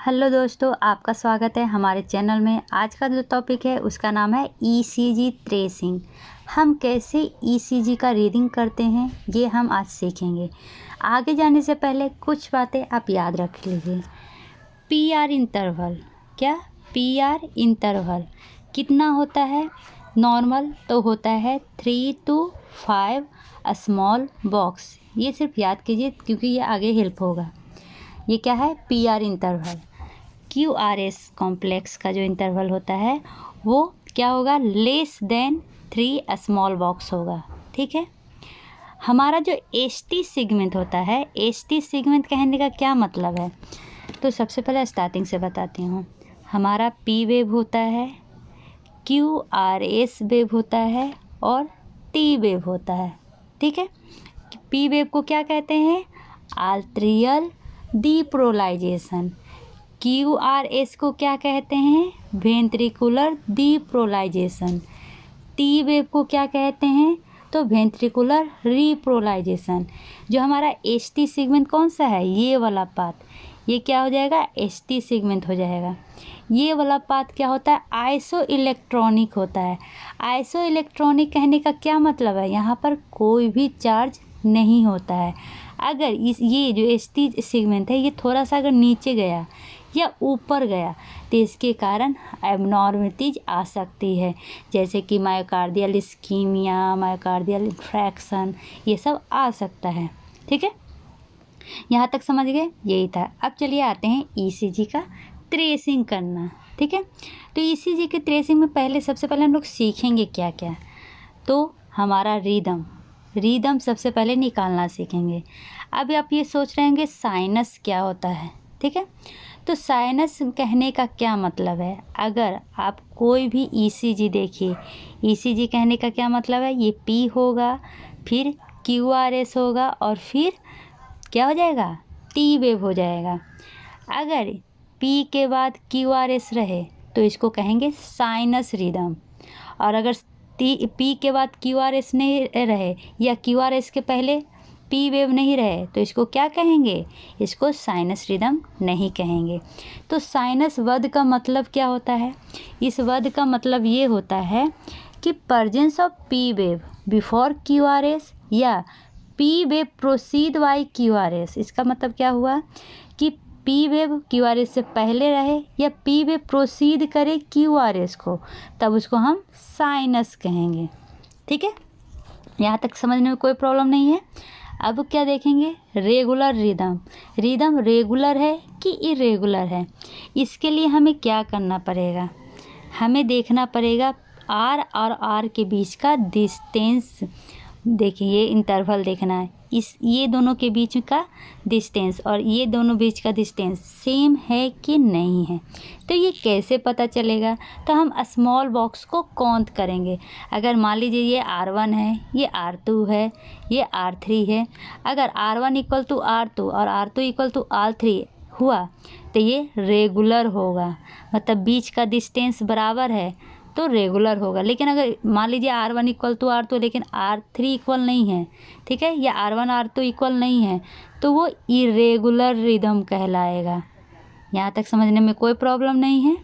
Hello दोस्तों, आपका स्वागत है हमारे चैनल में। आज का जो टॉपिक है उसका नाम है ईसीजी ट्रेसिंग। हम कैसे ईसीजी का रीडिंग करते हैं ये हम आज सीखेंगे। आगे जाने से पहले कुछ बातें आप याद रख लीजिए। पीआर इंटरवल, क्या पीआर इंटरवल कितना होता है? नॉर्मल तो होता है 3 to 5 स्मॉल बॉक्स। ये सिर्फ याद कीजिए क्योंकि ये आगे हेल्प होगा। ये क्या है? PR interval. क्यूआरएस कॉम्प्लेक्स का जो इंटरवल होता है वो क्या होगा? लेस देन 3 स्मॉल बॉक्स होगा। ठीक है। हमारा जो एसटी सेगमेंट होता है, एसटी सेगमेंट कहने का क्या मतलब है? तो सबसे पहले स्टार्टिंग से बताती हूँ। हमारा पी वेव होता है, क्यूआरएस वेव होता है और टी वेव होता है। ठीक है। पी वेव को क्या कहते हैं? Arterial depolarisation. क्यूआरएस को क्या कहते हैं? Ventricular depolarisation. टी वेव को क्या कहते हैं? तो वेंट्रिकुलर रीपोलराइजेशन। जो हमारा एसटी सेगमेंट कौन सा है? ये वाला पाथ, ये क्या हो जाएगा? एसटी सेगमेंट हो जाएगा। ये वाला पाथ क्या होता है? आइसो इलेक्ट्रॉनिक होता है। आइसो इलेक्ट्रॉनिक कहने का क्या मतलब है? यहाँ पर कोई भी चार्ज नहीं होता है। अगर ये जो एसटी सेगमेंट है ये थोड़ा सा अगर नीचे गया या ऊपर गया तो इसके कारण एबनॉर्मलिटीज आ सकती है, जैसे कि मायोकार्डियल इस्कीमिया, मायोकार्डियल इन्फ्रैक्शन, ये सब आ सकता है। ठीक है, यहाँ तक समझ गए? यही था। अब चलिए आते हैं ईसीजी का ट्रेसिंग करना। ठीक है, तो ईसीजी के ट्रेसिंग में पहले सबसे पहले हम लोग सीखेंगे क्या क्या। तो हमारा रिदम सबसे पहले निकालना सीखेंगे। अब आप ये सोच रहे होंगे साइनस क्या होता है। ठीक है, तो साइनस कहने का क्या मतलब है? अगर आप कोई भी ईसीजी देखिए, ईसीजी कहने का क्या मतलब है? ये पी होगा, फिर क्यूआरएस होगा और फिर क्या हो जाएगा? टी वेव हो जाएगा। अगर पी के बाद क्यूआरएस रहे तो इसको कहेंगे साइनस रिदम, और अगर पी के बाद क्यूआरएस नहीं रहे या क्यूआरएस के पहले पी वेव नहीं रहे तो इसको क्या कहेंगे? इसको साइनस रिदम नहीं कहेंगे। तो साइनस वर्ड का मतलब क्या होता है? इस वर्ड का मतलब ये होता है कि presence of P wave before QRS या P wave proceed by QRS. इसका मतलब क्या हुआ कि पी वेव क्यूआरएस से पहले रहे या पी वेव प्रोसीड करे क्यूआरएस को, तब उसको हम साइनस कहेंगे। ठीक है, यहाँ तक समझने में कोई प्रॉब्लम नहीं है। अब क्या देखेंगे? रेगुलर रिदम रेगुलर है कि इरेगुलर है। इसके लिए हमें क्या करना पड़ेगा? हमें देखना पड़ेगा आर और आर के बीच का डिस्टेंस। देखिए, ये इंटरवल देखना है, ये दोनों के बीच का डिस्टेंस और ये दोनों बीच का डिस्टेंस सेम है कि नहीं है। तो ये कैसे पता चलेगा? तो हम स्मॉल बॉक्स को काउंट करेंगे। अगर मान लीजिए ये R1 है, ये R2 है, ये R3 है। अगर R1 इक्वल टू R2 और R2 इक्वल टू R3 हुआ तो ये रेगुलर होगा, मतलब बीच का डिस्टेंस बराबर है तो रेगुलर होगा। लेकिन अगर मान लीजिए R1 इक्वल टू R2 लेकिन R3 इक्वल नहीं है, ठीक है, या R1 R2 इक्वल नहीं है, तो वो इरेगुलर रिदम कहलाएगा। यहाँ तक समझने में कोई प्रॉब्लम नहीं है।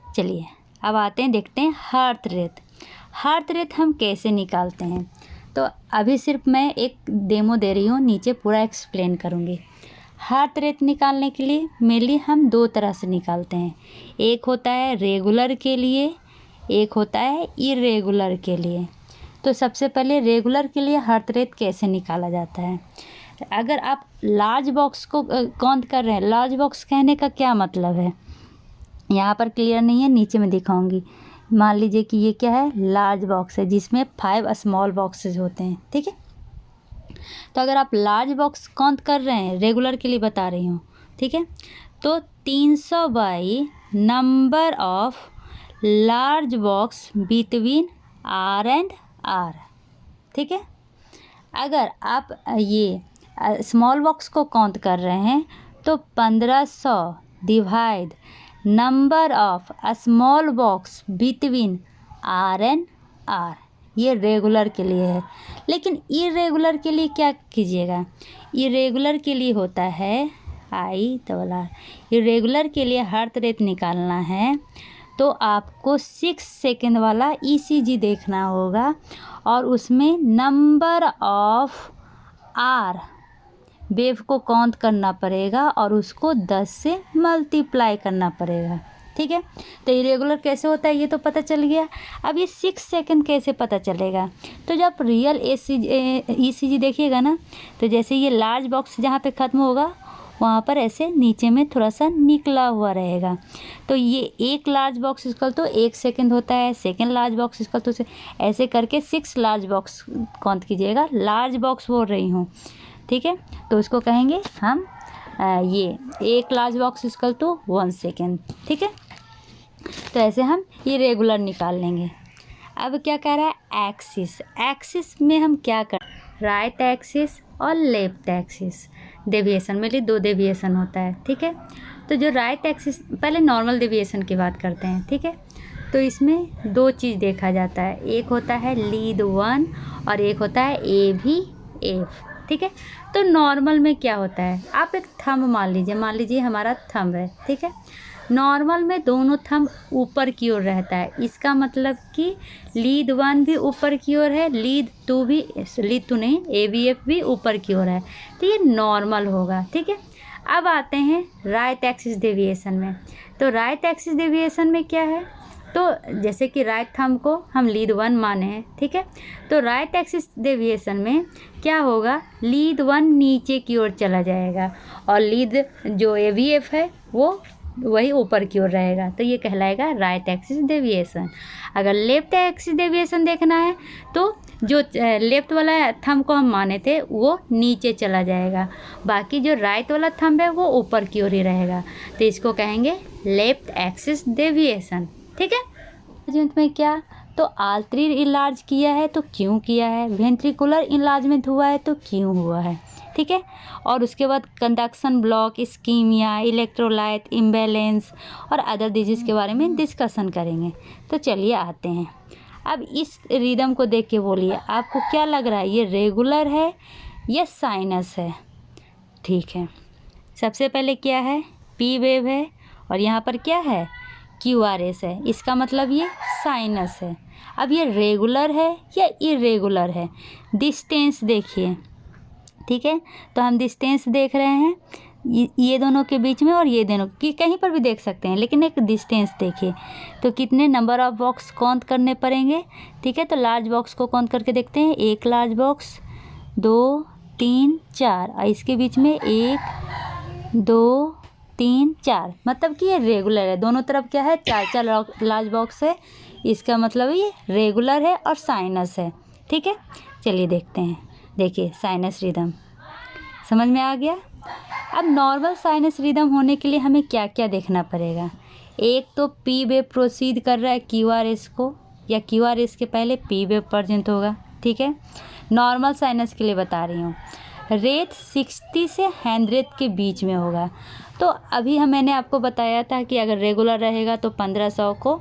चलिए अब आते हैं, देखते हैं हार्ट रेट। हार्ट रेट हम कैसे निकालते हैं? तो अभी सिर्फ मैं एक डेमो दे रही हूँ, नीचे पूरा एक्सप्लेन करूँगी। हार्ट रेट निकालने के लिए मेनली हम दो तरह से निकालते हैं। एक होता है रेगुलर के लिए, एक होता है इरेगुलर के लिए। तो सबसे पहले रेगुलर के लिए हार्ट रेट कैसे निकाला जाता है? अगर आप लार्ज बॉक्स को काउंट कर रहे हैं, लार्ज बॉक्स कहने का क्या मतलब है? यहाँ पर क्लियर नहीं है, नीचे में दिखाऊंगी। मान लीजिए कि ये क्या है? लार्ज बॉक्स है जिसमें 5 स्मॉल बॉक्सेस होते हैं। ठीक है, तो अगर आप लार्ज बॉक्स काउंट कर रहे हैं, रेगुलर के लिए बता रही हूँ, ठीक है, तो 300 by number of large box between R and R। ठीक है, अगर आप ये स्मॉल बॉक्स को काउंट कर रहे हैं तो 1500 divide number of small box between R and R। ये रेगुलर के लिए है। लेकिन इरेगुलर के लिए क्या कीजिएगा? इरेगुलर के लिए होता है IRR। इरेगुलर के लिए हार्ट रेट निकालना है तो आपको 6 सेकेंड वाला ECG देखना होगा और उसमें नंबर ऑफ आर वेव को काउंट करना पड़ेगा और उसको 10 से मल्टीप्लाई करना पड़ेगा। ठीक है, तो इरेगुलर कैसे होता है ये तो पता चल गया। अब ये 6 सेकेंड कैसे पता चलेगा, तो जब रियल ECG देखिएगा ना, तो जैसे ये लार्ज बॉक्स जहाँ पे ख़त्म होगा वहाँ पर ऐसे नीचे में थोड़ा सा निकला हुआ रहेगा। तो ये एक लार्ज बॉक्स इक्वल तो 1 सेकेंड होता है, सेकेंड लार्ज बॉक्स इक्वल तो ऐसे करके 6 लार्ज बॉक्स काउंट कीजिएगा। लार्ज बॉक्स बोल रही हूँ, ठीक है, तो उसको कहेंगे हम ये एक large box equal to 1 second. ठीक है, तो ऐसे हम ये रेगुलर निकाल लेंगे। अब क्या कह रहा है एक्सिस, एक्सिस में हम क्या कर, राइट एक्सिस और लेफ्ट एक्सिस डेविएशन में लिए 2 डेविएशन होता है। ठीक है, तो जो राइट एक्सिस, पहले नॉर्मल डेविएशन की बात करते हैं। ठीक है, तो इसमें 2 चीज़ देखा जाता है, एक होता है लीड 1 और एक होता है AVF। ठीक है, तो नॉर्मल में क्या होता है, आप एक थंब मान लीजिए हमारा थंब है। ठीक है, नॉर्मल में दोनों थंब ऊपर की ओर रहता है, इसका मतलब कि लीड 1 भी ऊपर की ओर है, लीड 2 नहीं, AVF भी ऊपर की ओर है, तो ये नॉर्मल होगा। ठीक है, अब आते हैं राइट एक्सिस डेविएशन में। तो राइट एक्सिस डेविएशन में क्या है, तो जैसे कि राइट थंब को हम लीड 1 माने हैं। ठीक है, तो राइट एक्सिस डेविएशन में क्या होगा, लीड 1 नीचे की ओर चला जाएगा और लीड जो AVF है वो वही ऊपर की ओर रहेगा, तो ये कहलाएगा राइट एक्सिस डेविएशन। अगर लेफ्ट एक्सिस डेविएशन देखना है तो जो लेफ्ट वाला थंब को हम माने थे वो नीचे चला जाएगा, बाकी जो राइट वाला थंब है वो ऊपर की ओर ही रहेगा, तो इसको कहेंगे लेफ्ट एक्सिस डेविएशन। ठीक है, में क्या, तो आर्टरी इलाज किया है तो क्यों किया है, वेंट्रिकुलर इन्लार्जमेंट हुआ है तो क्यों हुआ है। ठीक है, और उसके बाद conduction block, ischaemia, electrolyte imbalance और अदर डिजीज़ के बारे में डिस्कशन करेंगे। तो चलिए आते हैं, अब इस रिदम को देख के बोलिए आपको क्या लग रहा है, ये रेगुलर है या साइनस है। ठीक है, सबसे पहले क्या है, P वेव है और यहाँ पर क्या है, QRS है, इसका मतलब ये साइनस है। अब ये रेगुलर है या इरेगुलर है, डिस्टेंस देखिए। ठीक है, तो हम डिस्टेंस देख रहे हैं ये दोनों के बीच में और ये दोनों की, कहीं पर भी देख सकते हैं, लेकिन एक डिस्टेंस देखिए। तो कितने नंबर ऑफ बॉक्स काउंट करने पड़ेंगे। ठीक है, तो लार्ज बॉक्स को काउंट करके देखते हैं, 1 लार्ज बॉक्स, 2 3 4 और इसके बीच में 1 2 3 4, मतलब कि ये रेगुलर है, दोनों तरफ क्या है 4 लार्ज बॉक्स है, इसका मतलब ये रेगुलर है और साइनस है। ठीक है, चलिए देखते हैं, देखिए साइनस रिदम समझ में आ गया। अब नॉर्मल साइनस रिदम होने के लिए हमें क्या क्या देखना पड़ेगा, एक तो P वेव प्रोसीड कर रहा है QRS को, या QRS के पहले P वेव प्रेजेंट होगा। ठीक है, नॉर्मल साइनस के लिए बता रही हूँ, रेट 60 से 100 के बीच में होगा। तो अभी मैंने आपको बताया था कि अगर रेगुलर रहेगा तो 1500 को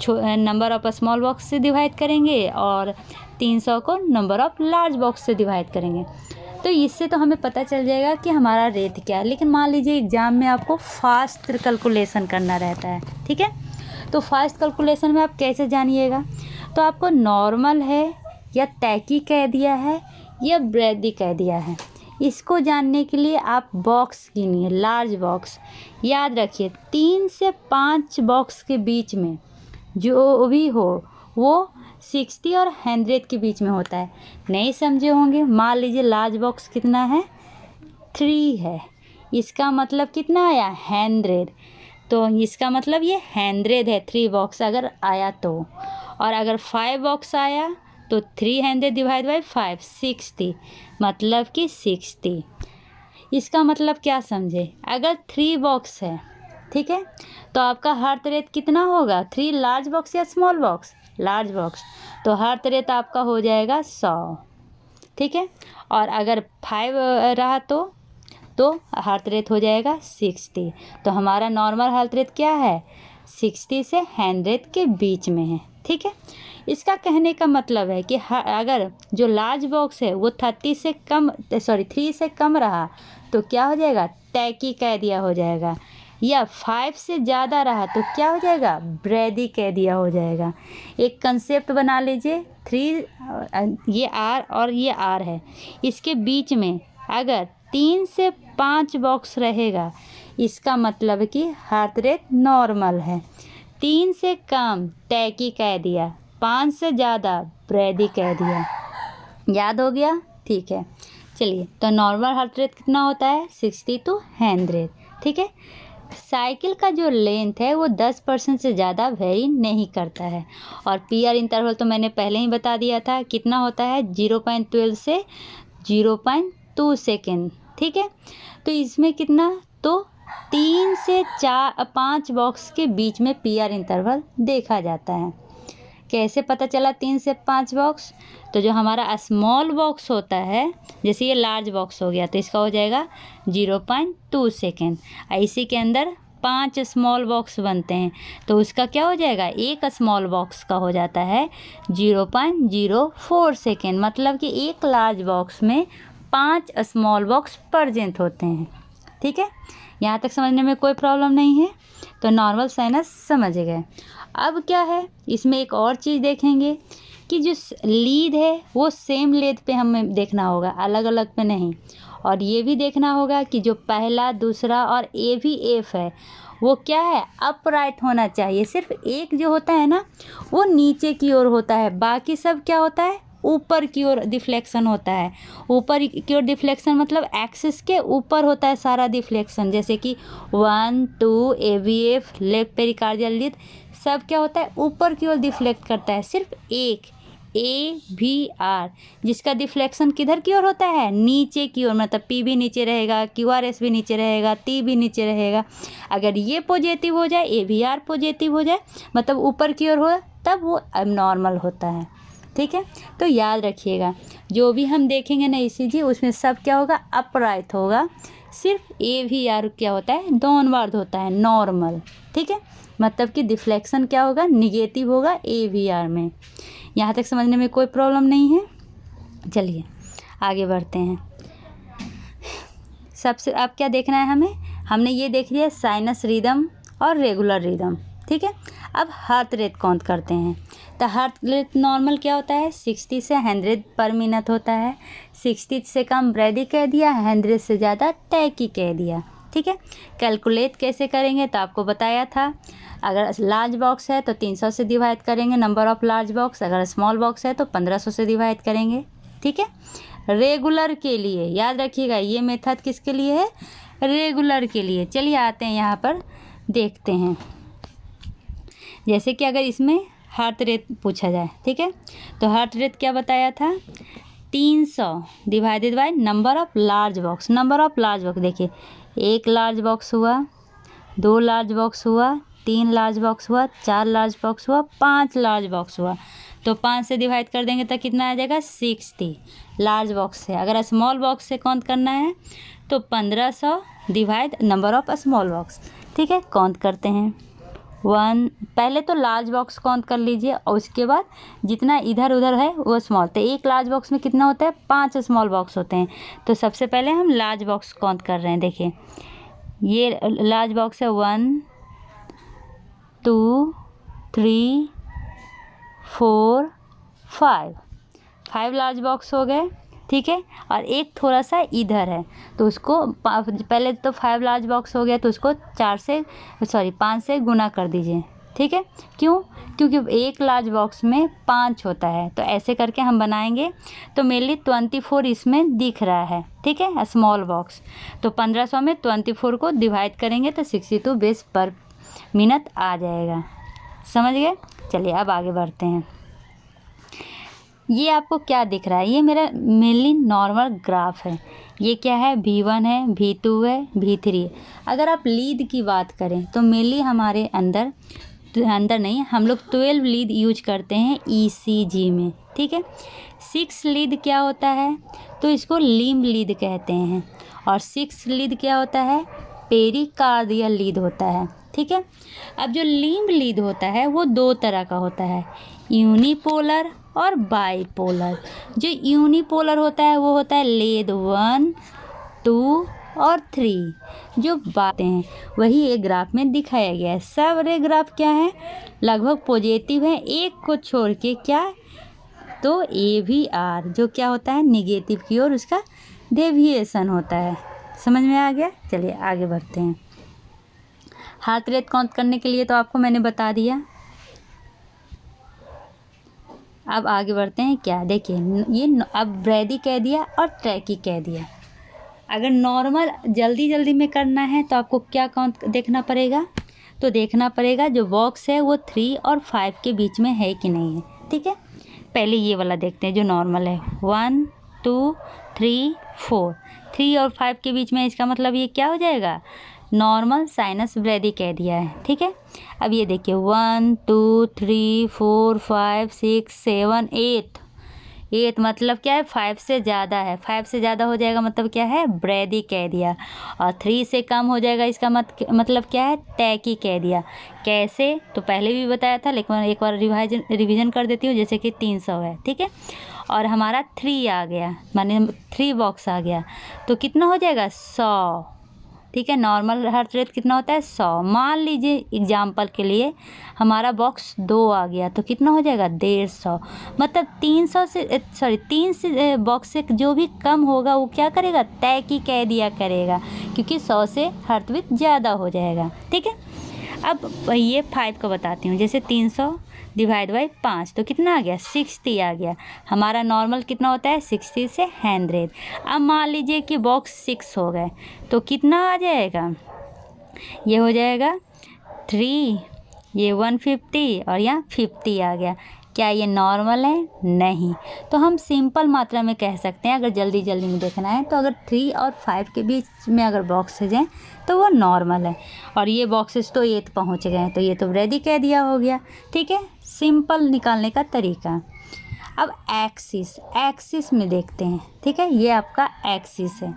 नंबर ऑफ स्मॉल बॉक्स से डिवाइड करेंगे और 300 को नंबर ऑफ लार्ज बॉक्स से डिवाइड करेंगे, तो इससे तो हमें पता चल जाएगा कि हमारा रेट क्या है। लेकिन मान लीजिए एग्ज़ाम में आपको फास्ट कैलकुलेशन करना रहता है। ठीक है, तो फास्ट कैलकुलेशन में आप कैसे जानिएगा, तो आपको नॉर्मल है या तैकी कह दिया है या ब्रेडी कह दिया है, इसको जानने के लिए आप बॉक्स गिनिए, लार्ज बॉक्स याद रखिए, 3 से 5 बॉक्स के बीच में जो भी हो वो 60 और 100 के बीच में होता है। नहीं समझे होंगे, मान लीजिए लार्ज बॉक्स कितना है, 3 है, इसका मतलब कितना आया 100, तो इसका मतलब ये 100 है 3 बॉक्स अगर आया तो, और अगर 5 बॉक्स आया तो 300 डिवाइड बाई 5 60, मतलब कि 60। इसका मतलब क्या समझे, अगर 3 बॉक्स है, ठीक है, तो आपका हार्ट रेट कितना होगा, 3 लार्ज बॉक्स या स्मॉल बॉक्स, लार्ज बॉक्स, तो हार्ट रेट आपका हो जाएगा 100। ठीक है, और अगर 5 रहा तो हार्ट रेट हो जाएगा 60। तो हमारा नॉर्मल हार्ट रेट क्या है, 60 से 100 के बीच में है। ठीक है, इसका कहने का मतलब है कि अगर जो लार्ज बॉक्स है वो 3 से कम रहा तो क्या हो जाएगा, टैकीकार्डिया हो जाएगा, या 5 से ज़्यादा रहा तो क्या हो जाएगा, ब्रैडीकार्डिया हो जाएगा। एक कंसेप्ट बना लीजिए, 3 ये आर और ये आर है, इसके बीच में अगर 3 से 5 बॉक्स रहेगा इसका मतलब कि हार्ट रेट नॉर्मल है। 3 से कम टैकीकार्डिया, 5 से ज़्यादा ब्रैडीकार्डिया। याद हो गया? ठीक है, चलिए। तो नॉर्मल हार्ट रेट कितना होता है, 60 to 100। ठीक है। साइकिल का जो लेंथ है वो 10% से ज़्यादा वेरी नहीं करता है। और पीआर इंटरवल तो मैंने पहले ही बता दिया था, कितना होता है, 0.12 से 0.2 सेकेंड। ठीक है। तो इसमें कितना, तो 3 से 5 बॉक्स के बीच में पीआर इंटरवल देखा जाता है। कैसे पता चला 3 से 5 बॉक्स, तो जो हमारा स्मॉल बॉक्स होता है, जैसे ये लार्ज बॉक्स हो गया तो इसका हो जाएगा 0.2 सेकेंड। इसी के अंदर 5 स्मॉल बॉक्स बनते हैं तो उसका क्या हो जाएगा, एक स्मॉल बॉक्स का हो जाता है 0.04 सेकेंड। मतलब कि एक लार्ज बॉक्स में 5 स्मॉल बॉक्स प्रेजेंट होते हैं। ठीक है, यहाँ तक समझने में कोई प्रॉब्लम नहीं है। तो नॉर्मल साइनस समझ गए। अब क्या है, इसमें एक और चीज़ देखेंगे कि जो लीड है वो सेम लेड पे हमें देखना होगा, अलग अलग पे नहीं। और ये भी देखना होगा कि जो पहला, दूसरा और ए भी एफ है वो क्या है, अपराइट होना चाहिए। सिर्फ एक जो होता है ना वो नीचे की ओर होता है, बाकी सब क्या होता है, ऊपर की ओर डिफ्लेक्शन होता है। ऊपर की ओर डिफ्लेक्शन मतलब एक्सिस के ऊपर होता है सारा डिफ्लेक्शन। जैसे कि 1, 2, AVF, लेफ्ट पेरिकार्डियल लीड, सब क्या होता है, ऊपर की ओर डिफ्लेक्ट करता है। सिर्फ एक AVR जिसका डिफ्लेक्शन किधर की ओर होता है, नीचे की ओर। मतलब P भी नीचे रहेगा, QRS भी नीचे रहेगा, T भी नीचे रहेगा। अगर ये पॉजिटिव हो जाए, AVR पॉजिटिव हो जाए, मतलब ऊपर की ओर हो, तब वो एबनॉर्मल होता है। ठीक है, तो याद रखिएगा जो भी हम देखेंगे ना ECG उसमें सब क्या होगा, अपराइट होगा। सिर्फ AVR क्या होता है, डाउनवर्ड होता है, नॉर्मल। ठीक है, मतलब कि डिफ्लेक्शन क्या होगा, निगेटिव होगा AVR में। यहाँ तक समझने में कोई प्रॉब्लम नहीं है। चलिए आगे बढ़ते हैं। सबसे अब क्या देखना है हमें, हमने ये देख लिया साइनस रिदम और रेगुलर रिदम। ठीक है, अब हार्ट रेट काउंट करते हैं। तो हार्ट रेट नॉर्मल क्या होता है, 60 से 100 पर मिनट होता है। 60 से कम ब्रैडीकार्डिया, 100 से ज़्यादा टैकीकार्डिया। ठीक है, कैलकुलेट कैसे करेंगे तो आपको बताया था। अगर लार्ज बॉक्स है तो 300 से डिवाइड करेंगे नंबर ऑफ़ लार्ज बॉक्स, अगर स्मॉल बॉक्स है तो 1500 से डिवाइड करेंगे। ठीक है, रेगुलर के लिए याद रखिएगा, ये मेथड किसके लिए है, रेगुलर के लिए। चलिए आते हैं यहाँ पर देखते हैं। जैसे कि अगर इसमें हार्ट रेट पूछा जाए, ठीक है, तो हार्ट रेट क्या बताया था, 300 divided by number of large box. Number of large box देखिए, 1 लार्ज बॉक्स हुआ, 2 लार्ज बॉक्स हुआ, 3 लार्ज बॉक्स हुआ, 4 लार्ज बॉक्स हुआ, 5 लार्ज बॉक्स हुआ। तो 5 से डिवाइड कर देंगे तो कितना आ जाएगा, 60 लार्ज बॉक्स से। अगर स्मॉल बॉक्स से काउंट करना है तो 1500 divide number of small box. ठीक है, काउंट करते हैं। 1, पहले तो लार्ज बॉक्स काउंट कर लीजिए और उसके बाद जितना इधर उधर है वो स्मॉल। तो एक लार्ज बॉक्स में कितना होता है, 5 स्मॉल बॉक्स होते हैं। तो सबसे पहले हम लार्ज बॉक्स काउंट कर रहे हैं। देखिए ये लार्ज बॉक्स है, 1, 2, 3, 4, 5 लार्ज बॉक्स हो गए। ठीक है, और एक थोड़ा सा इधर है तो उसको पहले तो 5 लार्ज बॉक्स हो गया तो उसको 5 से गुना कर दीजिए। ठीक है, क्यों, क्योंकि एक लार्ज बॉक्स में 5 होता है। तो ऐसे करके हम बनाएंगे तो मेनली 24 इसमें दिख रहा है। ठीक है, स्मॉल बॉक्स। तो 1500 में 24 को डिवाइड करेंगे तो 62 बेस पर मिनट आ जाएगा। समझ गए। चलिए अब आगे बढ़ते हैं। ये आपको क्या दिख रहा है, ये मेरा मेनली नॉर्मल ग्राफ है। ये क्या है, V1 है, V2 है, V3 है। अगर आप लीड की बात करें तो मेनली हमारे अंदर नहीं, हम लोग 12 लीड यूज करते हैं ECG में। ठीक है, 6 लीड क्या होता है, तो इसको लिम्ब लीड कहते हैं। और 6 लीड क्या होता है, पेरिकार्डियल लीड होता है। ठीक है, अब जो लिम्ब लीड होता है वो 2 तरह का होता है, यूनिपोलर और बाईपोलर। जो यूनिपोलर होता है वो होता है लीड 1, 2, और 3 जो बातें हैं वही एक ग्राफ में दिखाया गया है। सारे ग्राफ क्या है, लगभग पॉजिटिव है, एक को छोड़ के क्या, तो AVR जो क्या होता है, निगेटिव की ओर उसका डेविएशन होता है। समझ में आ गया। चलिए आगे बढ़ते हैं। हार्ट रेट काउंट करने के लिए तो आपको मैंने बता दिया। अब आगे बढ़ते हैं। क्या देखिए, ये अब ब्रैडी कह दिया और ट्रैकी कह दिया। अगर नॉर्मल जल्दी में करना है तो आपको क्या काउंट देखना पड़ेगा, तो देखना पड़ेगा जो बॉक्स है वो 3 और 5 के बीच में है कि नहीं है। ठीक है, पहले ये वाला देखते हैं जो नॉर्मल है। 1 2 3 4, 3 और 5 के बीच में, इसका मतलब ये क्या हो जाएगा, नॉर्मल साइनस ब्रैडी कह दिया है। ठीक है, अब ये देखिए 1 2 3 4 5 6 7 8 मतलब क्या है, 5 से ज़्यादा है, 5 से ज़्यादा हो जाएगा मतलब क्या है, ब्रैडी कह दिया। और 3 से कम हो जाएगा, इसका मतलब क्या है, टैकी कह दिया। कैसे, तो पहले भी बताया था, लेकिन एक बार रिवीजन कर देती हूँ। जैसे कि 300 है, ठीक है, और हमारा 3 आ गया, माने 3 बॉक्स आ गया, तो कितना हो जाएगा, 100। ठीक है, नॉर्मल हार्ट रेट कितना होता है, 100। मान लीजिए एग्जाम्पल के लिए हमारा बॉक्स 2 आ गया, तो कितना हो जाएगा, 150। मतलब 3 से बॉक्स से जो भी कम होगा वो क्या करेगा, तय की कह दिया करेगा, क्योंकि 100 से हार्ट बीट ज़्यादा हो जाएगा। ठीक है, अब ये 5 को बताती हूँ। जैसे 300 डिवाइड बाई 5 तो कितना आ गया, 60 आ गया। हमारा नॉर्मल कितना होता है, 60 से 100। अब मान लीजिए कि बॉक्स 6 हो गए, तो कितना आ जाएगा, ये हो जाएगा 3, ये 150 और यहाँ 50 आ गया। क्या ये नॉर्मल है, नहीं। तो हम सिंपल मात्रा में कह सकते हैं, अगर जल्दी में देखना है तो अगर 3 और 5 के बीच में अगर बॉक्स जाएँ तो वो नॉर्मल है। और ये बॉक्सेस तो 8 पहुँच गए हैं, तो ये तो ब्रैडी कह दिया हो गया। ठीक है, सिंपल निकालने का तरीका। अब एक्सिस में देखते हैं। ठीक है, ये आपका एक्सिस है।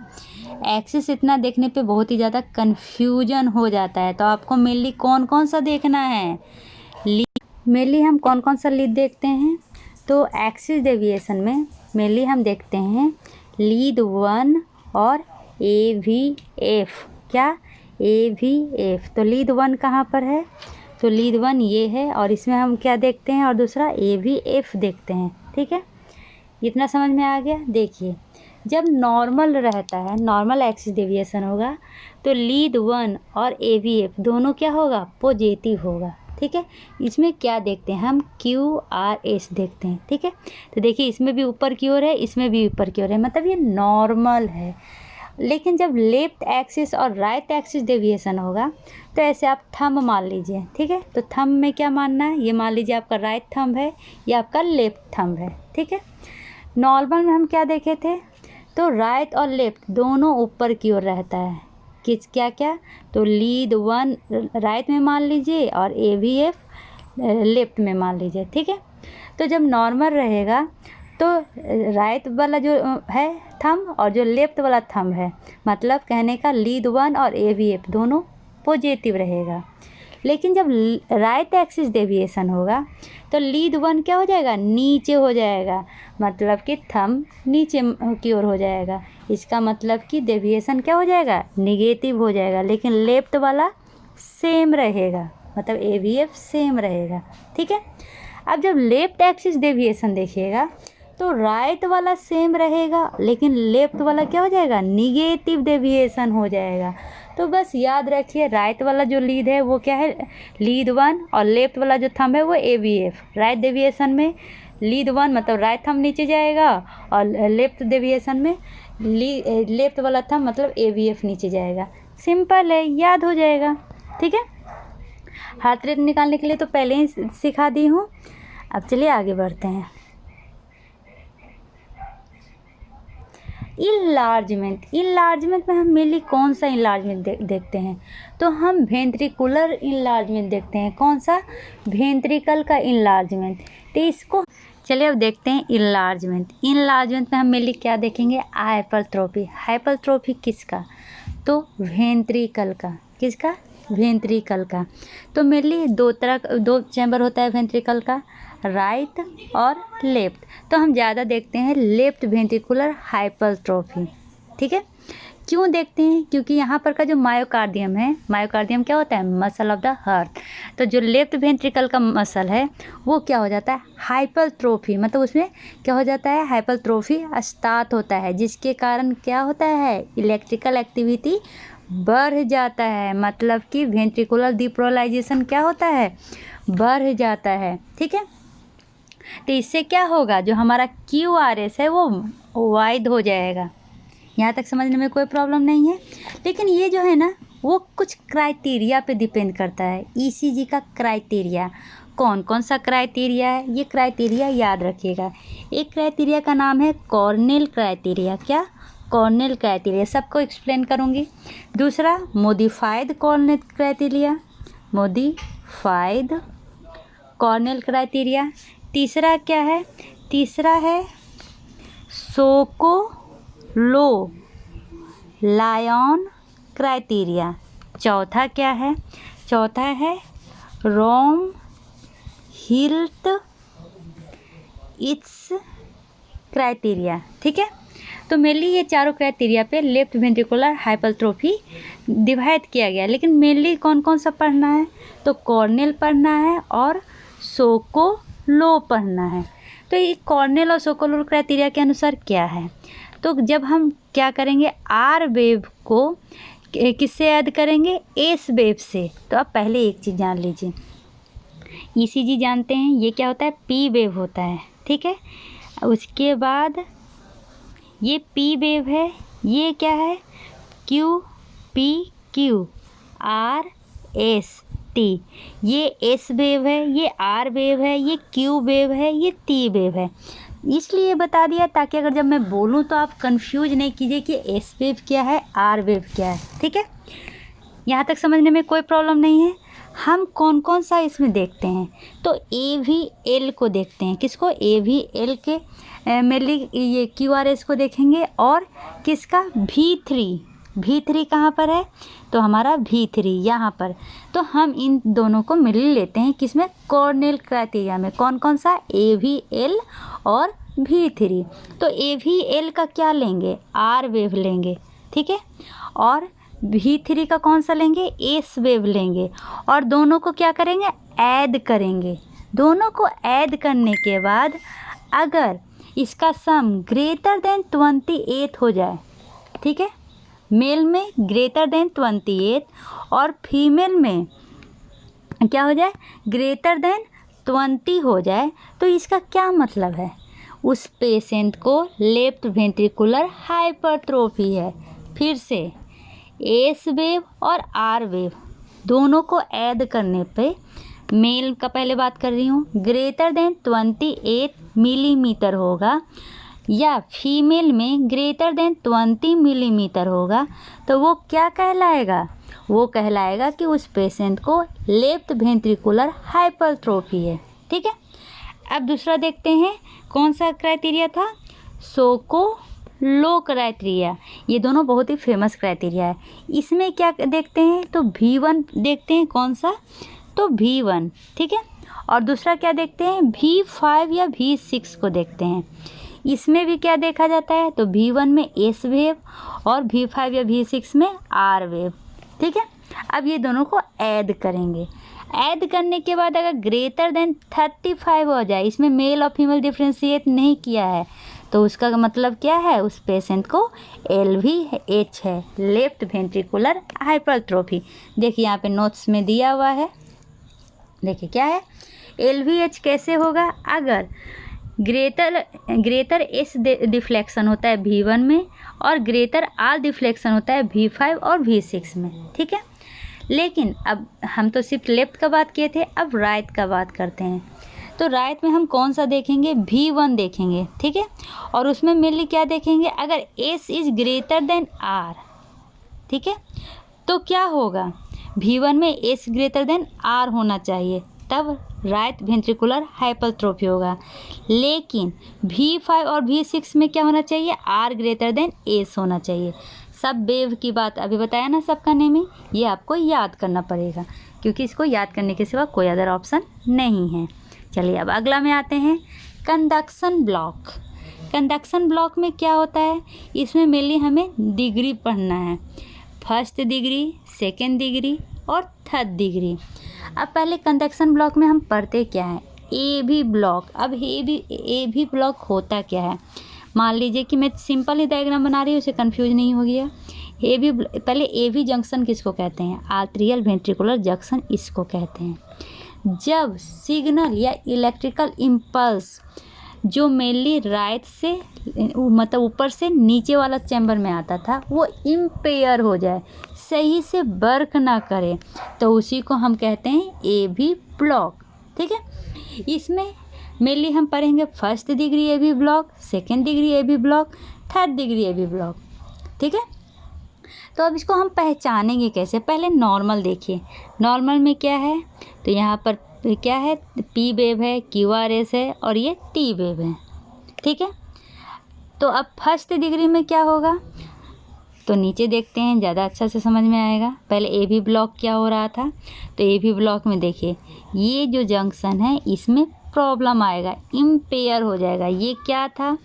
एक्सिस इतना देखने पे बहुत ही ज़्यादा कन्फ्यूजन हो जाता है, तो आपको मेनली कौन सा देखना है, मेनली हम कौन सा लीड देखते हैं, तो एक्सिस डेविएशन में मेनली हम देखते हैं लीड 1 और AVF। क्या, AVF। तो लीड 1 कहाँ पर है, तो लीड 1 ये है, और इसमें हम क्या देखते हैं, और दूसरा AVF देखते हैं। ठीक है, इतना समझ में आ गया। देखिए, जब नॉर्मल रहता है, नॉर्मल एक्सिस डेविएशन होगा, तो लीड 1 और AVF दोनों क्या होगा, पॉजिटिव होगा। ठीक है, इसमें क्या देखते हैं हम, QRS देखते हैं। ठीक है, तो देखिए इसमें भी ऊपर की ओर है, इसमें भी ऊपर की ओर है, मतलब ये नॉर्मल है। लेकिन जब लेफ्ट एक्सिस और राइट एक्सिस डेविएशन होगा, तो ऐसे आप थंब मान लीजिए। ठीक है, तो थंब में क्या मानना है, ये मान लीजिए आपका राइट थंब है, या आपका लेफ्ट थंब है। ठीक है, नॉर्मल में हम क्या देखे थे, तो राइट और लेफ्ट दोनों ऊपर की ओर रहता है। क्या, तो लीड 1 राइट में मान लीजिए और AVF लेफ्ट में मान लीजिए। ठीक है, तो जब नॉर्मल रहेगा तो राइट वाला जो है थंब और जो लेफ्ट वाला थंब है, मतलब कहने का लीड 1 और AVF दोनों पॉजिटिव रहेगा। लेकिन जब राइट एक्सिस डेविएशन होगा, तो लीड 1 क्या हो जाएगा, नीचे हो जाएगा, मतलब कि थंब नीचे की ओर हो जाएगा। इसका मतलब कि डेविएशन क्या हो जाएगा, निगेटिव हो जाएगा। लेकिन लेफ्ट वाला सेम रहेगा, मतलब AVF सेम रहेगा। ठीक है, अब जब लेफ्ट एक्सिस डेविएशन देखिएगा, तो राइट वाला सेम रहेगा, लेकिन लेफ्ट वाला क्या हो जाएगा, निगेटिव डेविएशन हो जाएगा। तो बस याद रखिए, राइट वाला जो लीड है वो क्या है, लीड 1, और लेफ्ट वाला जो थंब है वो AVF। राइट डेविएशन में लीड 1 मतलब राइट थंब नीचे जाएगा, और लेफ्ट डेविएशन में लेफ्ट वाला थंब मतलब AVF नीचे जाएगा। सिंपल है, याद हो जाएगा। ठीक है, हार्ट रेट निकालने के लिए तो पहले ही सिखा दी हूँ। अब चलिए आगे बढ़ते हैं। इनलार्जमेंट में हम मेनली कौन सा इनलार्जमेंट देखते हैं, तो हम वेंट्रिकुलर इनलार्जमेंट देखते हैं। कौन सा, वेंट्रिकल का इनलार्जमेंट। तो इसको चलिए अब देखते हैं इनलार्जमेंट में हम मेनली क्या देखेंगे, हाइपरट्रोफी किसका, तो वेंट्रिकल का। किसका, वेंट्रिकल का। तो मेनली दो चैम्बर होता है वेंट्रिकल का, राइट और लेफ्ट। तो हम ज़्यादा देखते हैं लेफ्ट वेंट्रिकुलर हाइपरट्रोफी। ठीक है, क्यों देखते हैं? क्योंकि यहाँ पर का जो मायोकार्डियम है, मायोकार्डियम क्या होता है? Muscle of the heart. तो जो लेफ्ट वेंट्रिकल का मसल है वो क्या हो जाता है? हाइपरट्रोफी, मतलब उसमें क्या हो जाता है? हाइपरट्रोफी स्टार्ट होता है, जिसके कारण क्या होता है? इलेक्ट्रिकल एक्टिविटी बढ़ जाता है, मतलब कि वेंट्रिकुलर डिपोलराइजेशन क्या होता है? बढ़ जाता है। ठीक है, तो इससे क्या होगा? जो हमारा QRS है वो वाइड हो जाएगा। यहाँ तक समझने में कोई प्रॉब्लम नहीं है। लेकिन ये जो है ना वो कुछ क्राइटेरिया पे डिपेंड करता है। ECG का क्राइटेरिया कौन कौन सा क्राइटेरिया है? ये क्राइटेरिया याद रखिएगा। एक क्राइटेरिया का नाम है कॉर्नेल क्राइटेरिया। क्या? कॉर्नेल क्राइटेरिया, सबको एक्सप्लेन करूँगी। दूसरा modified Cornell criteria, modified Cornell criteria. तीसरा क्या है? तीसरा है सोको-लो लायन क्राइटेरिया। चौथा क्या है? चौथा है रोम हिल्ट इट्स क्राइटेरिया। ठीक है, तो मेनली ये चारों क्राइटेरिया पे लेफ्ट वेंट्रिकुलर हाइपरट्रोफी डिवाइड किया गया। लेकिन मेनली कौन कौन सा पढ़ना है? तो कॉर्नेल पढ़ना है और सोको-लो पढ़ना है। तो ये कॉर्नेल और सोको-लो क्राइटेरिया के अनुसार क्या है? तो जब हम क्या करेंगे? आर वेव को किससे ऐड करेंगे? एस वेव से। तो अब पहले एक चीज़ जान लीजिए, ECG जानते हैं, ये क्या होता है? P वेव होता है। ठीक है, उसके बाद ये P वेव है, ये क्या है? QPQRST। ये S वेव है, ये R वेव है, ये Q वेव है, ये T वेव है। इसलिए बता दिया ताकि अगर जब मैं बोलूँ तो आप कंफ्यूज नहीं कीजिए कि S वेव क्या है, R वेव क्या है। ठीक है, यहाँ तक समझने में कोई प्रॉब्लम नहीं है। हम कौन कौन सा इसमें देखते हैं? तो AVL को देखते हैं। किसको? AVL के मेनली ये QRS को देखेंगे। और किसका? V3 कहाँ पर है? तो हमारा V3 यहाँ पर। तो हम इन दोनों को मिल लेते हैं किसमें? कॉर्नेल क्राइटेरिया में। कौन कौन सा? AVL और V3। तो AVL का क्या लेंगे? R वेव लेंगे। ठीक है, और V3 का कौन सा लेंगे? S वेव लेंगे। और दोनों को क्या करेंगे? ऐड करेंगे। दोनों को ऐड करने के बाद अगर इसका सम ग्रेटर देन 28 हो जाए, ठीक है, मेल में ग्रेटर देन 28 और फीमेल में क्या हो जाए? ग्रेटर देन 20 हो जाए, तो इसका क्या मतलब है? उस पेशेंट को लेफ्ट वेंट्रिकुलर हाइपरट्रोफी है। फिर से एस वेव और आर वेव दोनों को ऐड करने पे, मेल का पहले बात कर रही हूँ, ग्रेटर देन 28 मिलीमीटर होगा या फीमेल में ग्रेटर देन 20 मिलीमीटर होगा, तो वो क्या कहलाएगा? वो कहलाएगा कि उस पेशेंट को लेफ्ट वेंट्रिकुलर हाइपरट्रोफी है। ठीक है, अब दूसरा देखते हैं कौन सा क्राइटेरिया था? सोको-लो क्राइटेरिया। ये दोनों बहुत ही फेमस क्राइटेरिया है। इसमें क्या देखते हैं? तो V1 देखते हैं। कौन सा? तो V1। ठीक है, और दूसरा क्या देखते हैं? V5 या V6 को देखते हैं। इसमें भी क्या देखा जाता है? तो V1 में S वेव और V5 या V6 में R वेव। ठीक है, अब ये दोनों को ऐड करेंगे। ऐड करने के बाद अगर ग्रेटर देन 35 हो जाए, इसमें मेल और फीमेल डिफ्रेंशिएट नहीं किया है, तो उसका मतलब क्या है? उस पेशेंट को LVH है, लेफ्ट वेंट्रिकुलर हाइपरट्रोफी। देखिए यहाँ पे नोट्स में दिया हुआ है, देखिए क्या है? LVH कैसे होगा? अगर ग्रेटर S डिफ्लेक्शन होता है V1 में और ग्रेटर R डिफ्लेक्शन होता है V5 और V6 में। ठीक है, लेकिन अब हम तो सिर्फ लेफ्ट का बात किए थे, अब राइट का बात करते हैं। तो राइट में हम कौन सा देखेंगे? V1 देखेंगे। ठीक है, और उसमें मेनली क्या देखेंगे? अगर S is greater than R, ठीक है, तो क्या होगा? V1 में S ग्रेटर देन R होना चाहिए, तब राइट वेंट्रिकुलर हाइपरट्रोफी होगा। लेकिन V5 और V6 में क्या होना चाहिए? R ग्रेटर देन S होना चाहिए। सब वेव की बात अभी बताया ना सबका नेमिंग, ये आपको याद करना पड़ेगा, क्योंकि इसको याद करने के सिवा कोई अदर ऑप्शन नहीं है। चलिए अब अगला में आते हैं, कंडक्शन ब्लॉक। कंडक्शन ब्लॉक में क्या होता है, इसमें मेनली हमें डिग्री पढ़ना है, फर्स्ट डिग्री, सेकेंड डिग्री और थर्ड डिग्री। अब पहले कंडक्शन ब्लॉक में हम पढ़ते क्या है, ए बी ब्लॉक। अब ए बी ब्लॉक होता क्या है, मान लीजिए कि मैं सिंपल ही डायग्राम बना रही हूँ, उसे कंफ्यूज नहीं हो गया। पहले ए बी जंक्शन किसको कहते हैं, आर्टेरियल वेंट्रिकुलर जंक्शन इसको कहते हैं। जब सिग्नल या इलेक्ट्रिकल इम्पल्स जो मेनली राइट से मतलब ऊपर से नीचे वाला चैम्बर में आता था वो इम्पेयर हो जाए, सही से वर्क ना करे, तो उसी को हम कहते हैं ए बी ब्लॉक। ठीक है, इसमें मेनली हम पढ़ेंगे first degree A B block, second degree A B block, third degree A B block. ठीक है, तो अब इसको हम पहचानेंगे कैसे, पहले नॉर्मल देखिए। नॉर्मल में क्या है, तो यहाँ पर क्या है, पी वेव है, क्यू आर एस है और ये टी वेव है। ठीक है, तो अब फर्स्ट डिग्री में क्या होगा, तो नीचे देखते हैं, ज़्यादा अच्छा से समझ में आएगा। पहले ए बी ब्लॉक क्या हो रहा था, तो ए बी ब्लॉक में देखिए ये जो जंक्शन है इसमें प्रॉब्लम आएगा, इम्पेयर हो जाएगा। ये क्या था,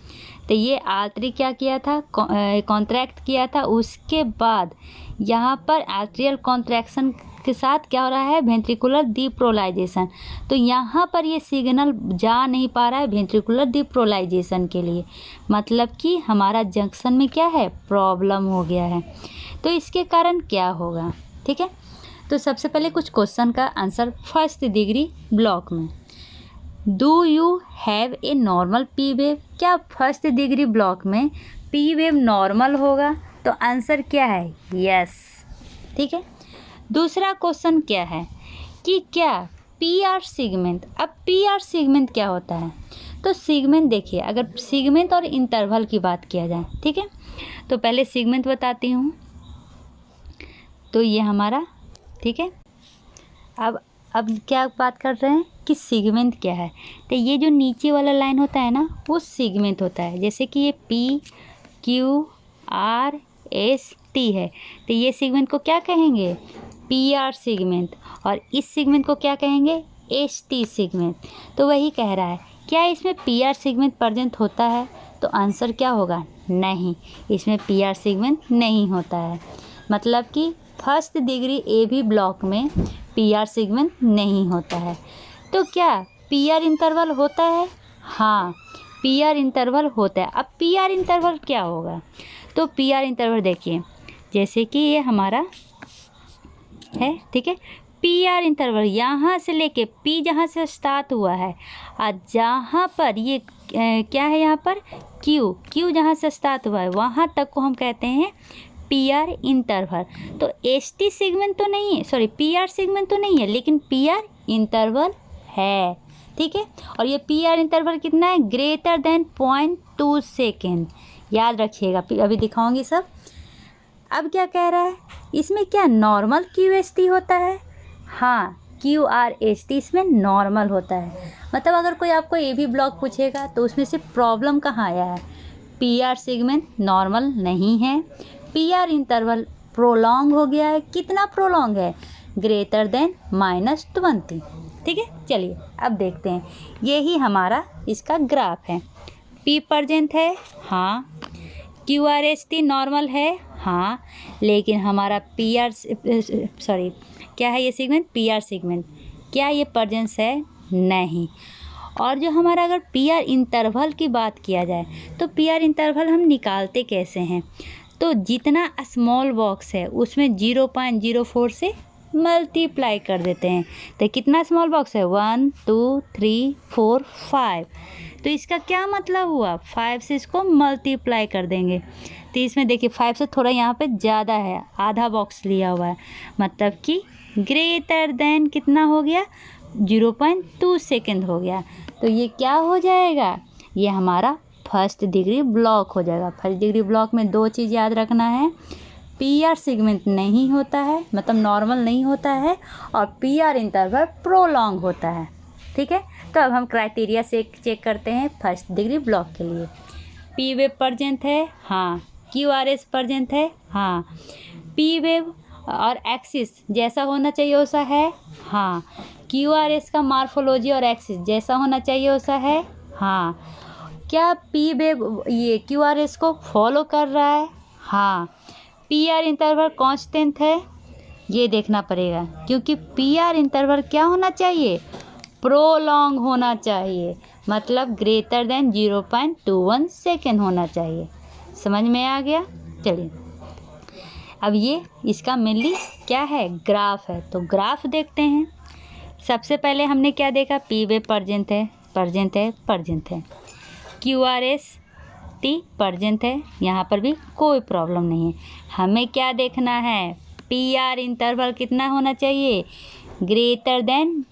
तो ये आर्टरी क्या किया था, कॉन्ट्रैक्ट किया था, उसके बाद यहाँ पर आर्टेरियल कॉन्ट्रैक्शन के साथ क्या हो रहा है, वेंट्रिकुलर डीप्रोलाइजेशन। तो यहाँ पर ये सिग्नल जा नहीं पा रहा है वेंट्रिकुलर डीप्रोलाइजेशन के लिए, मतलब कि हमारा जंक्शन में क्या है, प्रॉब्लम हो गया है। तो इसके कारण क्या होगा, ठीक है। तो सबसे पहले कुछ क्वेश्चन का आंसर फर्स्ट डिग्री ब्लॉक में, do you have a normal P wave, क्या फर्स्ट डिग्री ब्लॉक में पी वेव नॉर्मल होगा, तो आंसर क्या है, यस। ठीक है, दूसरा क्वेश्चन क्या है कि क्या पी आर सेगमेंट, अब पी आर सेगमेंट क्या होता है, तो सेगमेंट देखिए, अगर सेगमेंट और इंटरवल की बात किया जाए, ठीक है, तो पहले सेगमेंट बताती हूँ। तो ये हमारा, ठीक है, अब क्या बात कर रहे हैं कि सेगमेंट क्या है, तो ये जो नीचे वाला लाइन होता है ना वो सेगमेंट होता है। जैसे कि ये P Q R S T है, तो ये सेगमेंट को क्या कहेंगे, पी आर सेगमेंट, और इस सेगमेंट को क्या कहेंगे, एस टी सेगमेंट। तो वही कह रहा है, क्या इसमें पी आर सेगमेंट प्रेजेंट होता है, तो आंसर क्या होगा, नहीं, इसमें पी आर सेगमेंट नहीं होता है। मतलब कि first degree A B block में पी आर सेगमेंट नहीं होता है। तो क्या पी आर इंटरवल होता है, हाँ पी आर इंटरवल होता है। अब पी आर इंटरवल क्या होगा, तो पी आर इंटरवल देखिए, जैसे कि ये हमारा है, ठीक है, पी आर इंटरवल यहाँ से लेके पी जहाँ से स्टार्ट हुआ है और जहाँ पर ये क्या है, यहाँ पर क्यू जहाँ से स्टार्ट हुआ है वहाँ तक को हम कहते हैं पी आर इंटरवल। तो एस टी सेगमेंट तो नहीं है, सॉरी पी आर सेगमेंट तो नहीं है, लेकिन पी आर इंटरवल है। ठीक है, और ये पी आर इंटरवल कितना है, ग्रेटर देन 0.2 सेकेंड, याद रखिएगा, अभी दिखाऊंगी सब। अब क्या कह रहा है, इसमें क्या नॉर्मल क्यू एस टी होता है, हाँ क्यू आर एस टी इसमें नॉर्मल होता है। मतलब अगर कोई आपको ए बी ब्लॉक पूछेगा तो उसमें से प्रॉब्लम कहाँ आया है, पी आर सेगमेंट नॉर्मल नहीं है, पी आर इंटरवल प्रोलॉन्ग हो गया है, कितना प्रोलॉन्ग है, ग्रेटर देन -20। ठीक है, चलिए अब देखते हैं, यही हमारा इसका ग्राफ है। पी प्रेजेंट है, हाँ, Q R S T normal है, हाँ, लेकिन हमारा पी आर सॉरी क्या है ये सेगमेंट, पी आर सेगमेंट, क्या ये प्रेजेंस है, नहीं। और जो हमारा अगर पी आर इंटरवल की बात किया जाए तो पी आर इंटरवल हम निकालते कैसे हैं, तो जितना स्मॉल बॉक्स है उसमें 0.04 से मल्टीप्लाई कर देते हैं। तो कितना स्मॉल बॉक्स है, 1 2 3 4 5, तो इसका क्या मतलब हुआ, 5 से इसको मल्टीप्लाई कर देंगे। तो इसमें देखिए 5 से थोड़ा यहाँ पे ज़्यादा है, आधा बॉक्स लिया हुआ है, मतलब कि ग्रेटर देन कितना हो गया, 0.2 सेकेंड हो गया। तो ये क्या हो जाएगा, ये हमारा फर्स्ट डिग्री ब्लॉक हो जाएगा। फर्स्ट डिग्री ब्लॉक में दो चीज़ याद रखना है, पी आर सेगमेंट नहीं होता है, मतलब नॉर्मल नहीं होता है, और पी आर इंटरवल प्रोलॉन्ग होता है। ठीक है, तो अब हम क्राइटेरिया से चेक करते हैं फर्स्ट डिग्री ब्लॉक के लिए। पी वेव प्रेजेंट है, हाँ, क्यू आर एस प्रेजेंट है, हाँ, पी वेव और एक्सिस जैसा होना चाहिए वैसा है, हाँ, क्यू आर एस का मार्फोलॉजी और एक्सिस जैसा होना चाहिए वैसा है, हाँ, क्या पी वेव ये क्यू आर एस को फॉलो कर रहा है? हाँ। पी आर इंटरवल कांस्टेंट है, ये देखना पड़ेगा, क्योंकि पी आर इंटरवल क्या होना चाहिए? प्रोलॉन्ग होना चाहिए, मतलब ग्रेटर देन 0.21 सेकेंड होना चाहिए। समझ में आ गया? चलिए, अब ये इसका मेनली क्या है? ग्राफ है। तो ग्राफ देखते हैं। सबसे पहले हमने क्या देखा? पी वेव प्रेजेंट है, प्रेजेंट है, प्रेजेंट है। Q R S T present है, यहाँ पर भी कोई प्रॉब्लम नहीं है। हमें क्या देखना है? पी आर इंटरवल कितना होना चाहिए? ग्रेटर देन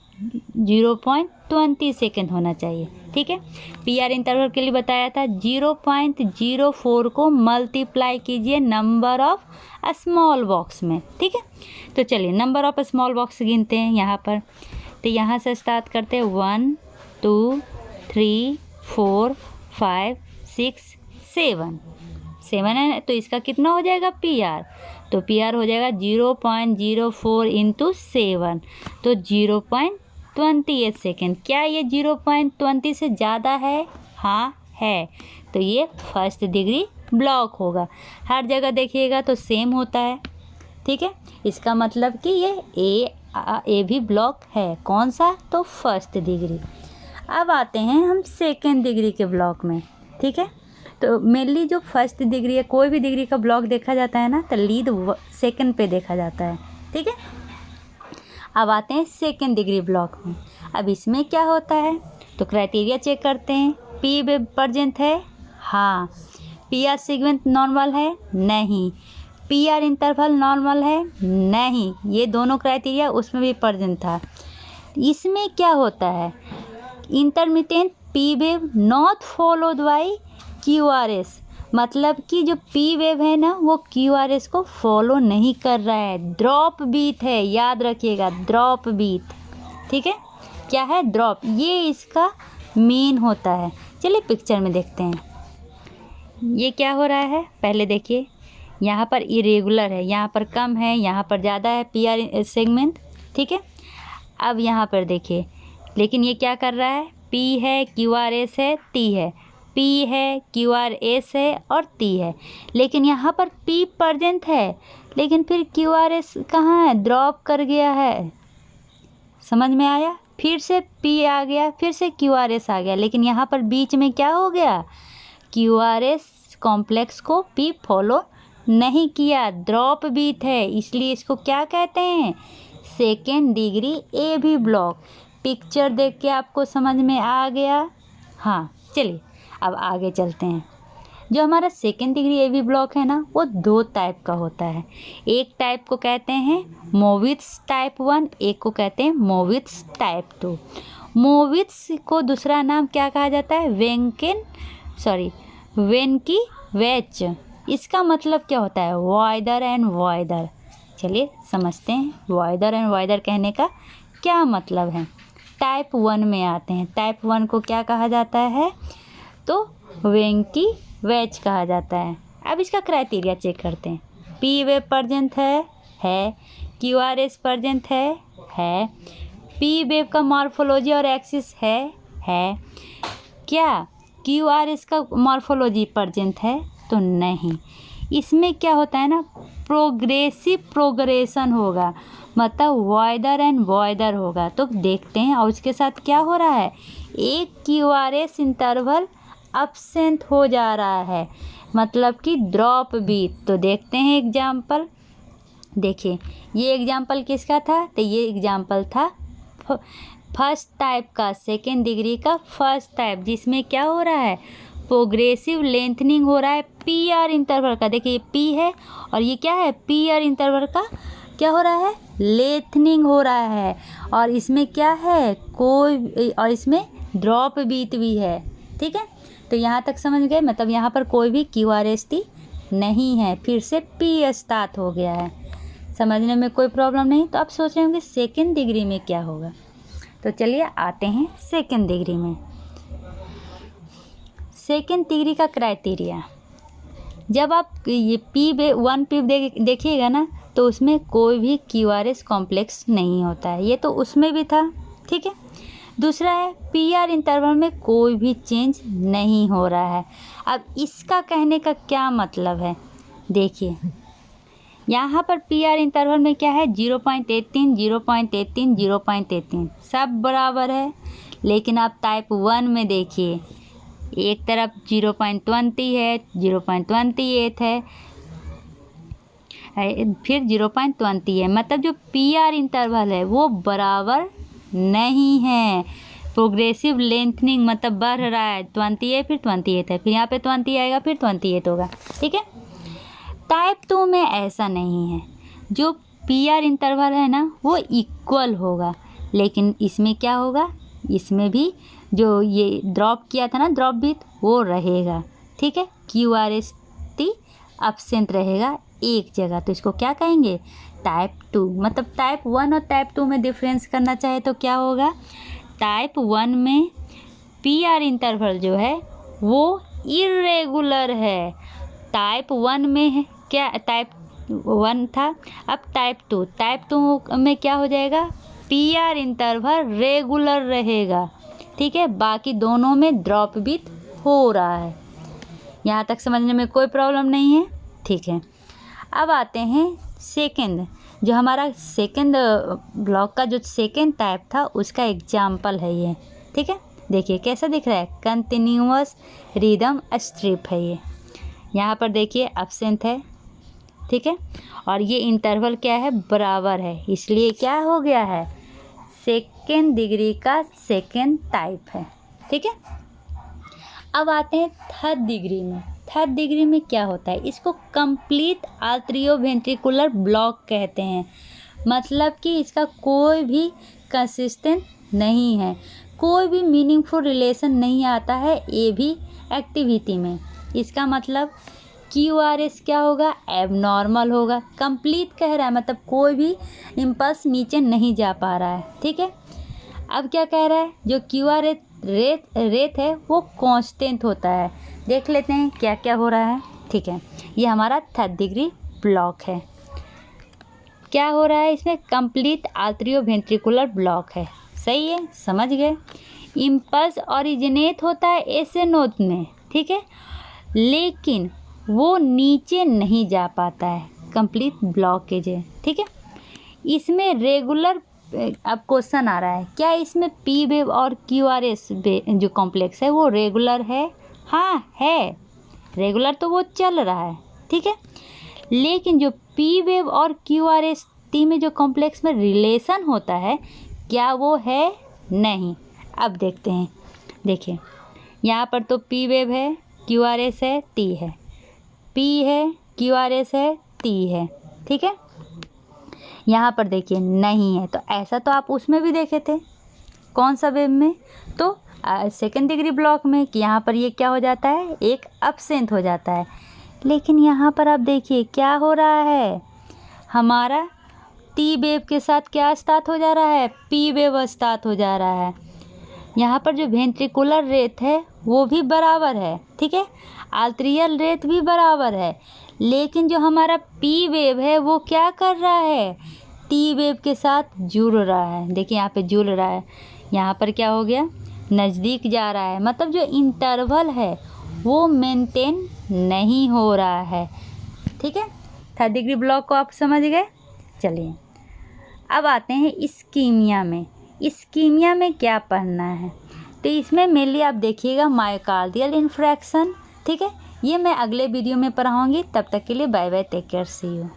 0.20 सेकेंड होना चाहिए। ठीक है, पी आर इंटरवल के लिए बताया था 0.04 को मल्टीप्लाई कीजिए नंबर ऑफ स्मॉल बॉक्स में। ठीक है, तो चलिए नंबर ऑफ स्मॉल बॉक्स गिनते हैं यहाँ पर। तो यहाँ से स्टार्ट करते हैं 1 2 3 4 5 6 7 है, तो इसका कितना हो जाएगा? P R. तो पी आर हो जाएगा 0.04 इंटू 7, तो 0.28 सेकेंड। क्या ये 0.20 से ज़्यादा है? हाँ है। तो ये फर्स्ट डिग्री ब्लॉक होगा। हर जगह देखिएगा तो सेम होता है। ठीक है, इसका मतलब कि ये ए भी ब्लॉक है। कौन सा? तो फर्स्ट डिग्री। अब आते हैं हम सेकेंड डिग्री के ब्लॉक में। ठीक है, तो मेनली जो फर्स्ट डिग्री है, कोई भी डिग्री का ब्लॉक देखा जाता है ना, तो लीड सेकंड पे देखा जाता है। ठीक है, अब आते हैं सेकंड डिग्री ब्लॉक में। अब इसमें क्या होता है? तो क्राइटेरिया चेक करते हैं। पी वेव प्रेजेंट है? हाँ। पी आर सीक्वेंस नॉर्मल है? नहीं। पी आर इंटरवल नॉर्मल है? नहीं। ये दोनों क्राइटेरिया उसमें भी प्रेजेंट था। इसमें क्या होता है? Intermittent P wave not followed by Q R S, मतलब कि जो पी वेव है ना, वो क्यू आर एस को फॉलो नहीं कर रहा है। ड्रॉप बीट है, याद रखिएगा, ड्रॉप बीट। ठीक है, क्या है? ड्रॉप। ये इसका मेन होता है। चलिए पिक्चर में देखते हैं ये क्या हो रहा है। पहले देखिए, यहाँ पर इरेगुलर है, यहाँ पर कम है, यहाँ पर ज़्यादा है पी आर सेगमेंट। ठीक है, अब यहाँ पर देखिए, लेकिन ये क्या कर रहा है? पी है, क्यू आर एस है, टी है। पी है, क्यू आर एस है और टी है, लेकिन यहाँ पर पी प्रेजेंट है, लेकिन फिर क्यू आर एस कहाँ है? ड्रॉप कर गया है। समझ में आया? फिर से पी आ गया, फिर से क्यू आर एस आ गया, लेकिन यहाँ पर बीच में क्या हो गया? क्यू आर एस कॉम्प्लेक्स को पी फॉलो नहीं किया, ड्रॉप बीट है, इसलिए इसको क्या कहते हैं? सेकेंड डिग्री ए भी ब्लॉक। पिक्चर देख के आपको समझ में आ गया? हाँ, चलिए अब आगे चलते हैं। जो हमारा second degree A B block है ना, वो दो टाइप का होता है। एक टाइप को कहते हैं मोविट्स टाइप 1, एक को कहते हैं मोविट्स टाइप 2। मोविट्स को दूसरा नाम क्या कहा जाता है? वेनकी वेच। इसका मतलब क्या होता है? Wider and wider. चलिए समझते हैं वाइडर एंड वाइडर कहने का क्या मतलब है। टाइप 1 में आते हैं। टाइप 1 को क्या कहा जाता है? तो वेंकी वेच कहा जाता है। अब इसका क्राइटेरिया चेक करते हैं। पी वेव प्रेजेंट है। क्यू आर एस प्रेजेंट है। पी वेव का मॉर्फोलॉजी और एक्सिस है। क्या क्यू आर एस का मॉर्फोलॉजी प्रेजेंट है? तो नहीं। इसमें क्या होता है ना, प्रोग्रेसिव प्रोग्रेशन होगा, मतलब वाइडर एंड वाइडर होगा। तो देखते हैं, और उसके साथ क्या हो रहा है? एक Q R S interval absent हो जा रहा है, मतलब कि ड्रॉप बीट। तो देखते हैं एग्जाम्पल। देखिए, ये एग्जाम्पल किसका था? तो ये एग्जाम्पल था फर्स्ट टाइप का, सेकेंड डिग्री का फर्स्ट टाइप, जिसमें क्या हो रहा है? प्रोग्रेसिव लेंथनिंग हो रहा है पी आर इंटरवल का। देखिए पी है और ये क्या है? पी आर इंटरवल का क्या हो रहा है? लेंथनिंग हो रहा है। और इसमें क्या है? और इसमें ड्रॉप बीट भी है। ठीक है, तो यहाँ तक समझ गए? मतलब यहाँ पर कोई भी क्यू आर एस टी नहीं है, फिर से पी स्टार्ट हो गया है। समझने में कोई प्रॉब्लम नहीं। तो आप सोच रहे होंगे सेकेंड डिग्री में क्या होगा। तो चलिए आते हैं सेकेंड डिग्री में। सेकेंड डिग्री का क्राइटेरिया, जब आप ये पी वन पी देखिएगा ना, तो उसमें कोई भी क्यू आर एस कॉम्प्लेक्स नहीं होता है। ये तो उसमें भी था। ठीक है, दूसरा है पी आर इंटरवल में कोई भी चेंज नहीं हो रहा है। अब इसका कहने का क्या मतलब है, देखिए यहाँ पर पी आर इंटरवल में क्या है 0.18, 0.18, 0.18 सब बराबर है। लेकिन आप टाइप 1 में देखिए, एक तरफ 0.20 है, 0.28 है, फिर 0.20 है, मतलब जो पी आर इंटरवल है वो बराबर नहीं है। प्रोग्रेसिव लेंथनिंग मतलब बढ़ रहा है, 20 है फिर 28 है, फिर यहाँ पे 20 आएगा फिर 28 होगा, ठीक है। टाइप 2 में ऐसा नहीं है, जो पी आर इंटरवल है ना वो इक्वल होगा, लेकिन इसमें क्या होगा, इसमें भी जो ये ड्रॉप किया था ना ड्रॉप बीट वो रहेगा, ठीक है। Q R S T absent रहेगा एक जगह, तो इसको क्या कहेंगे टाइप 2। मतलब टाइप 1 और टाइप 2 में डिफरेंस करना चाहे तो क्या होगा, टाइप 1 में पी आर इंटरवल जो है वो इरेगुलर है। टाइप 1 में है क्या, टाइप 1 था, अब टाइप 2 में क्या हो जाएगा, पी आर इंटरवल रेगुलर रहेगा, ठीक है। बाकी दोनों में ड्रॉप बीट हो रहा है। यहाँ तक समझने में कोई प्रॉब्लम नहीं है, ठीक है। अब आते हैं सेकंड, जो हमारा सेकंड ब्लॉक का जो सेकंड टाइप था उसका एग्जाम्पल है ये, ठीक है। देखिए कैसा दिख रहा है, कंटिन्यूअस रिदम स्ट्रिप है ये। यहाँ पर देखिए एब्सेंट है, ठीक है, और ये इंटरवल क्या है बराबर है, इसलिए क्या हो गया है सेकेंड डिग्री का सेकेंड टाइप है, ठीक है। अब आते हैं थर्ड डिग्री में। थर्ड डिग्री में क्या होता है, इसको कंप्लीट आर्ट्रियोवेंट्रिकुलर ब्लॉक कहते हैं। मतलब कि इसका कोई भी कंसिस्टेंट नहीं है, कोई भी मीनिंगफुल रिलेशन नहीं आता है ए भी एक्टिविटी में। इसका मतलब क्यू आर एस क्या होगा, एबनॉर्मल होगा। कंप्लीट कह रहा है मतलब कोई भी इम्पल्स नीचे नहीं जा पा रहा है, ठीक है। अब क्या कह रहा है, जो क्यू आर रेट है वो कांस्टेंट होता है। देख लेते हैं क्या क्या हो रहा है, ठीक है। ये हमारा थर्ड डिग्री ब्लॉक है। क्या हो रहा है इसमें, कंप्लीट आर्ट्रियोवेंट्रिकुलर ब्लॉक है, सही है, समझ गए। इम्पल्स ओरिजिनेट होता है ऐसे नोड में, ठीक है, लेकिन वो नीचे नहीं जा पाता है, कंप्लीट ब्लॉकेज है, ठीक है। इसमें रेगुलर, अब क्वेश्चन आ रहा है क्या इसमें पी वेव और क्यू आर एस जो कॉम्प्लेक्स है वो रेगुलर है, हाँ है रेगुलर, तो वो चल रहा है, ठीक है। लेकिन जो पी वेव और क्यू आर एस टी में जो कॉम्प्लेक्स में रिलेशन होता है क्या वो है, नहीं। अब देखते हैं, देखिए यहाँ पर तो पी वेव है, क्यू आर एस है, टी है, पी है, क्यू आर एस है, टी है, ठीक है। यहाँ पर देखिए नहीं है, तो ऐसा तो आप उसमें भी देखे थे, कौन सा वेव में, तो सेकेंड डिग्री ब्लॉक में, कि यहाँ पर ये क्या हो जाता है, एक एब्सेंट हो जाता है। लेकिन यहाँ पर आप देखिए क्या हो रहा है, हमारा टी वेव के साथ क्या स्टार्ट हो जा रहा है, पी वेव स्टार्ट हो जा रहा है। यहाँ पर जो वेंट्रिकुलर रेट है वो भी बराबर है, ठीक है, आर्ट्रियल रेट भी बराबर है, लेकिन जो हमारा पी वेव है वो क्या कर रहा है, टी वेव के साथ जुड़ रहा है। देखिए यहाँ पे जुड़ रहा है, यहाँ पर क्या हो गया, नज़दीक जा रहा है, मतलब जो इंटरवल है वो मेंटेन नहीं हो रहा है, ठीक है। थर्ड डिग्री ब्लॉक को आप समझ गए। चलिए अब आते हैं इस्कीमिया में। इस्कीमिया में क्या पढ़ना है, तो इसमें मेनली आप देखिएगा मायोकार्डियल इन्फ्रैक्शन, ठीक है। ये मैं अगले वीडियो में पढ़ाऊँगी, तब तक के लिए bye bye, take care, see you.